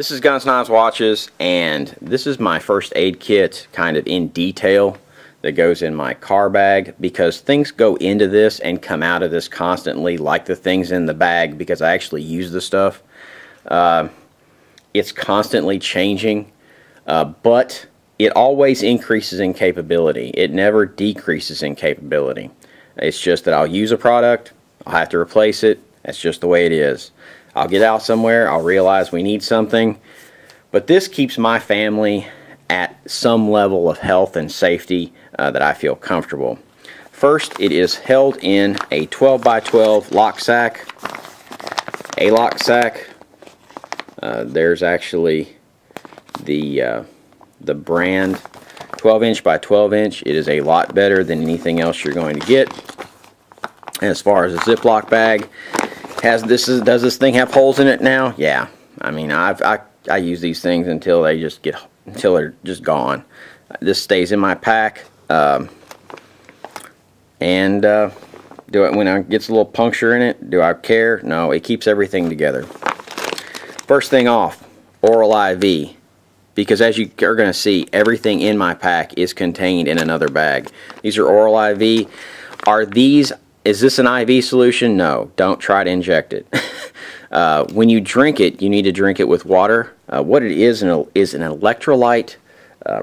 This is Guns, Knives, Watches, and this is my first aid kit kind of in detail that goes in my car bag, because things go into this and come out of this constantly, like the things in the bag, because I actually use the stuff. It's constantly changing, but it always increases in capability. It never decreases in capability. It's just that I'll use a product, I'll have to replace it. That's just the way it is. I'll get out somewhere, I'll realize we need something, but this keeps my family at some level of health and safety that I feel comfortable. First, it is held in a 12x12 lock sack, a lock sack. There's actually the brand 12-inch by 12-inch. It is a lot better than anything else you're going to get. And as far as a Ziploc bag, does this thing have holes in it now? Yeah. I mean, I use these things until they're just gone. This stays in my pack, and when it gets a little puncture in it, do I care? No, it keeps everything together. First thing off, oral IV, because as you are going to see, everything in my pack is contained in another bag. These are oral IV. Is this an IV solution? No, don't try to inject it. When you drink it, you need to drink it with water. What it is an electrolyte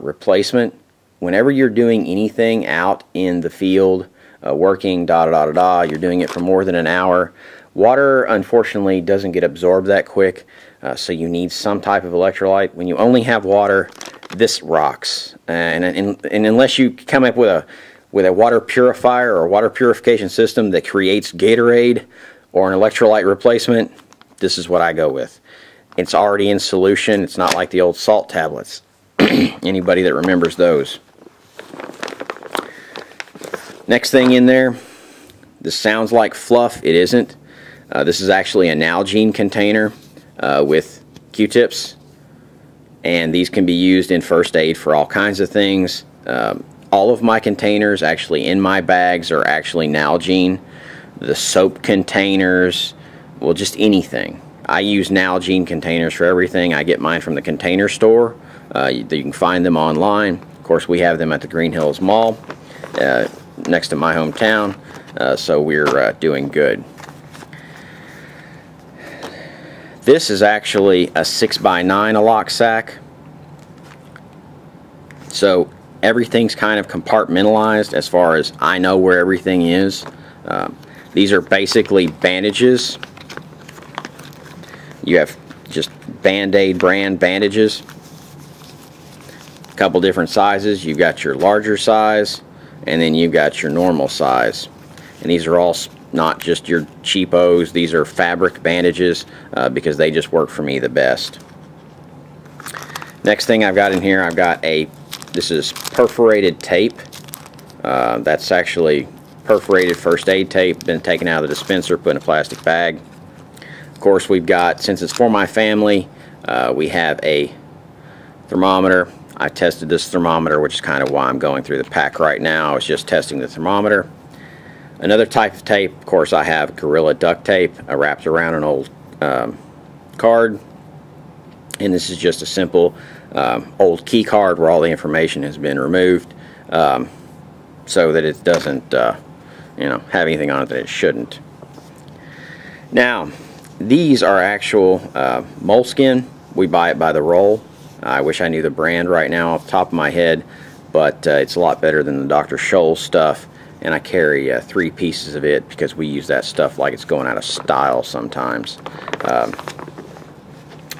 replacement. Whenever you're doing anything out in the field, working, you're doing it for more than an hour, water unfortunately doesn't get absorbed that quick, so you need some type of electrolyte. When you only have water, this rocks. And unless you come up with a water purifier or water purification system that creates Gatorade or an electrolyte replacement, this is what I go with. It's already in solution. It's not like the old salt tablets. Anybody that remembers those. Next thing in there, this sounds like fluff. It isn't. This is actually a Nalgene container with Q-tips, and these can be used in first aid for all kinds of things. All of my containers actually in my bags are actually Nalgene. The soap containers, well, just anything. I use Nalgene containers for everything. I get mine from the Container Store. You can find them online. Of course, we have them at the Green Hills Mall next to my hometown, so we're doing good. This is actually a 6x9 lock sack. So everything's kind of compartmentalized as far as I know where everything is. These are basically bandages. You have just Band-Aid brand bandages. A couple different sizes. You've got your larger size, and then you've got your normal size. And these are all not just your cheapos. These are fabric bandages because they just work for me the best. Next thing I've got in here, I've got this is perforated tape. That's actually perforated first aid tape, been taken out of the dispenser, put in a plastic bag. Of course, we've got, since it's for my family, we have a thermometer. I tested this thermometer, which is kind of why I'm going through the pack right now. I was just testing the thermometer. Another type of tape, of course, I have Gorilla duct tape wrapped around an old card. And this is just a simple old key card where all the information has been removed, so that it doesn't have anything on it that it shouldn't. Now, these are actual moleskin. We buy it by the roll. I wish I knew the brand right now off the top of my head, but it's a lot better than the Dr. Scholl's stuff, and I carry 3 pieces of it because we use that stuff like it's going out of style sometimes.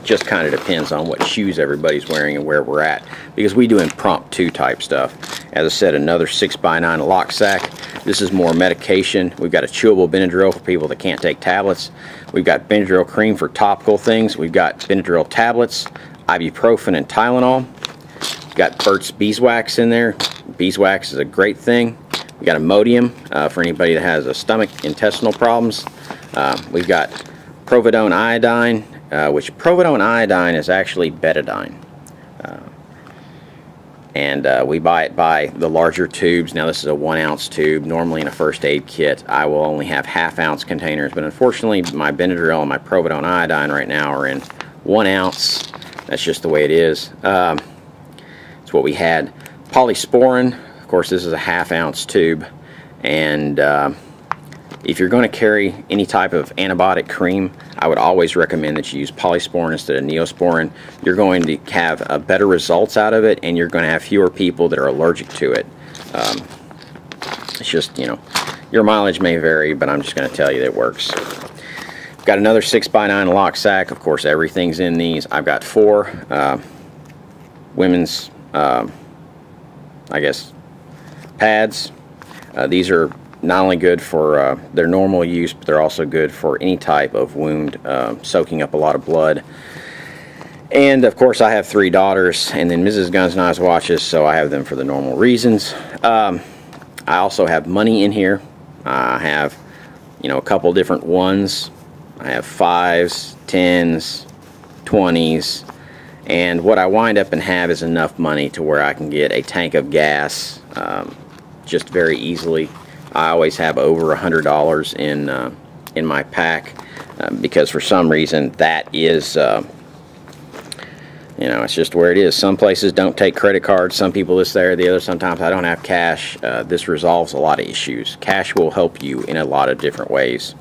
Just kind of depends on what shoes everybody's wearing and where we're at, because we do impromptu type stuff. As I said, another 6x9 lock sack. This is more medication. We've got a chewable Benadryl for people that can't take tablets. We've got Benadryl cream for topical things. We've got Benadryl tablets, ibuprofen, and Tylenol. We've got Burt's Beeswax in there. Beeswax is a great thing. We've got Imodium for anybody that has stomach intestinal problems. We've got Providone iodine, which Providone iodine is actually betadine. And we buy it by the larger tubes. Now this is a 1-ounce tube. Normally in a first aid kit I will only have half-ounce containers, but unfortunately my Benadryl and my Providone iodine right now are in 1 ounce That's just the way it is. It's what we had. Polysporin, of course, this is a 1/2 ounce tube, and if you're going to carry any type of antibiotic cream, I would always recommend that you use Polysporin instead of Neosporin. You're going to have better results out of it, and you're going to have fewer people that are allergic to it. It's just, you know, your mileage may vary, but I'm just going to tell you that it works. Got another 6x9 lock sack. Of course, everything's in these. I've got 4 women's, I guess, pads. These are not only good for their normal use, but they're also good for any type of wound, soaking up a lot of blood. And of course, I have 3 daughters, and then Mrs. Guns Knives watches, so I have them for the normal reasons. I also have money in here. I have, you know, a couple different ones. I have 5s, 10s, 20s, and what I wind up and have is enough money to where I can get a tank of gas just very easily. I always have over $100 in my pack because for some reason that is, you know, it's just where it is. Some places don't take credit cards. Some people this, there, the other. Sometimes I don't have cash. This resolves a lot of issues. Cash will help you in a lot of different ways.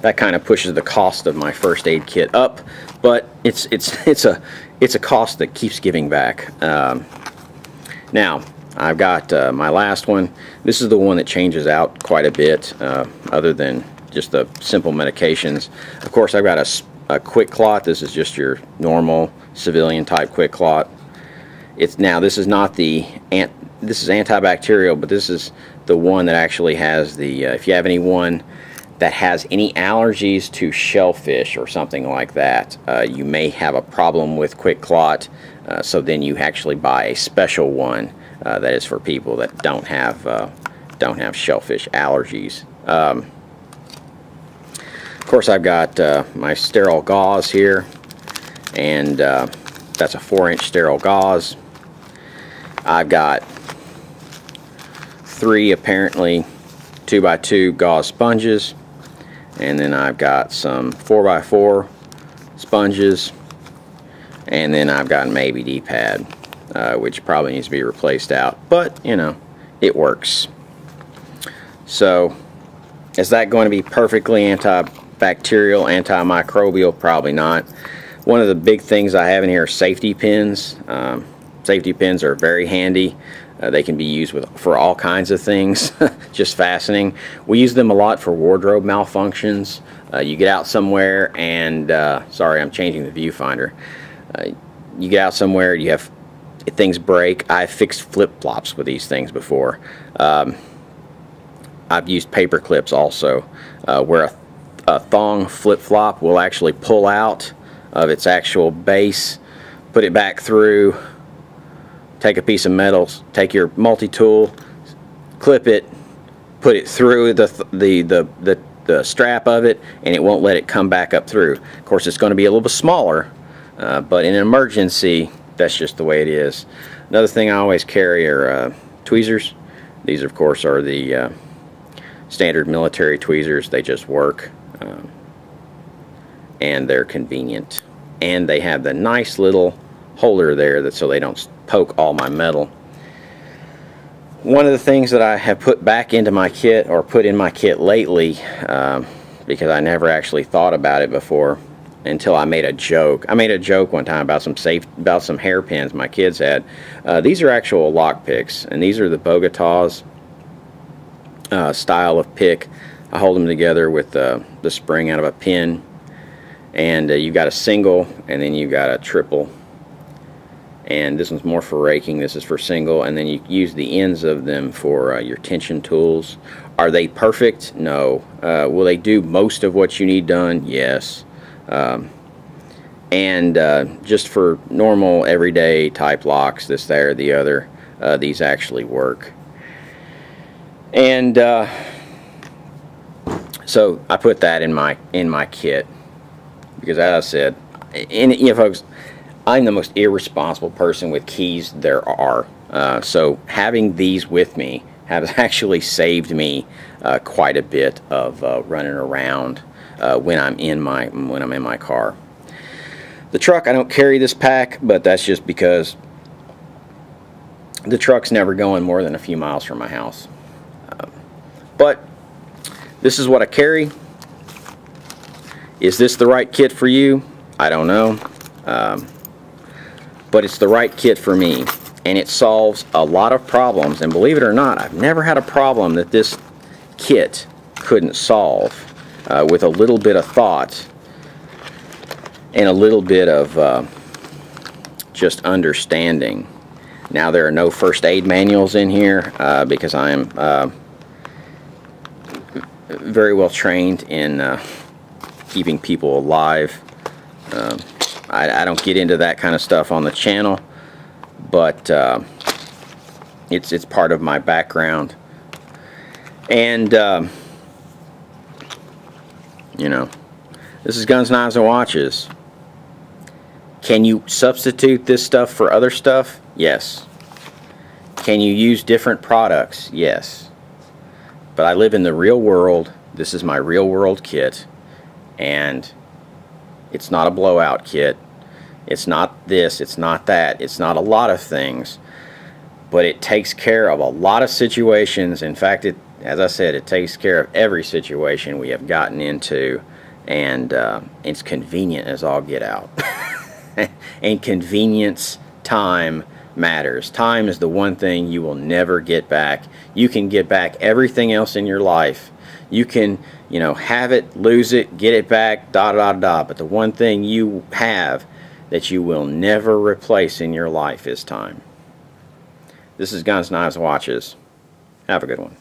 That kind of pushes the cost of my first aid kit up, but it's a cost that keeps giving back. Now I've got my last one. This is the one that changes out quite a bit, other than just the simple medications. Of course, I've got a quick clot. This is just your normal civilian type quick clot. This is not the this is antibacterial, but this is the one that actually has the if you have anyone that has any allergies to shellfish or something like that, you may have a problem with quick clot, so then you actually buy a special one that is for people that don't have shellfish allergies. Of course, I've got my sterile gauze here, and that's a 4-inch sterile gauze. I've got 3 apparently 2x2 gauze sponges, and then I've got some 4x4 sponges, and then I've got an ABD pad, which probably needs to be replaced out, but you know, it works. So is that going to be perfectly antibacterial, antimicrobial? Probably not. One of the big things I have in here are safety pins. Safety pins are very handy. They can be used for all kinds of things, just fastening. We use them a lot for wardrobe malfunctions. You get out somewhere and, sorry, I'm changing the viewfinder. You get out somewhere, you have things break. I've fixed flip-flops with these things before. I've used paper clips also, where a thong flip-flop will actually pull out of its actual base, put it back through, take a piece of metal, take your multi-tool, clip it, put it through the strap of it, and it won't let it come back up through. Of course, it's going to be a little bit smaller, but in an emergency, that's just the way it is. Another thing I always carry are tweezers. These, of course, are the standard military tweezers. They just work, and they're convenient. And they have the nice little holder there so they don't poke all my metal. One of the things that I have put back into my kit, or put in my kit lately, because I never actually thought about it before until I made a joke. I made a joke one time about some hairpins my kids had. These are actual lock picks, and these are the Bogota's style of pick. I hold them together with the spring out of a pin, and you've got a single, and then you've got a triple. And this one's more for raking, this is for single, and then you use the ends of them for your tension tools. Are they perfect? No. Will they do most of what you need done? Yes. And just for normal everyday type locks, this, there, the other, these actually work. And so I put that in my kit because, as I said, and you know, folks, I'm the most irresponsible person with keys there are. So having these with me has actually saved me quite a bit of running around when I'm in my car. The truck, I don't carry this pack, but that's just because the truck's never going more than a few miles from my house. But this is what I carry. Is this the right kit for you? I don't know. But it's the right kit for me. And it solves a lot of problems. And believe it or not, I've never had a problem that this kit couldn't solve with a little bit of thought and a little bit of just understanding. Now, there are no first aid manuals in here because I am very well trained in keeping people alive. I don't get into that kind of stuff on the channel, but it's part of my background. And you know, this is Guns, Knives, and Watches. Can you substitute this stuff for other stuff? Yes. Can you use different products? Yes. But I live in the real world. This is my real world kit, and it's not a blowout kit. It's not this, it's not that, it's not a lot of things, but it takes care of a lot of situations. In fact, as I said, it takes care of every situation we have gotten into, and it's convenient as all get out. And convenience, time matters. Time is the one thing you will never get back. You can get back everything else in your life. You can, you know, have it, lose it, get it back, da da da. But the one thing you have that you will never replace in your life is time. This is Guns, Knives, Watches. Have a good one.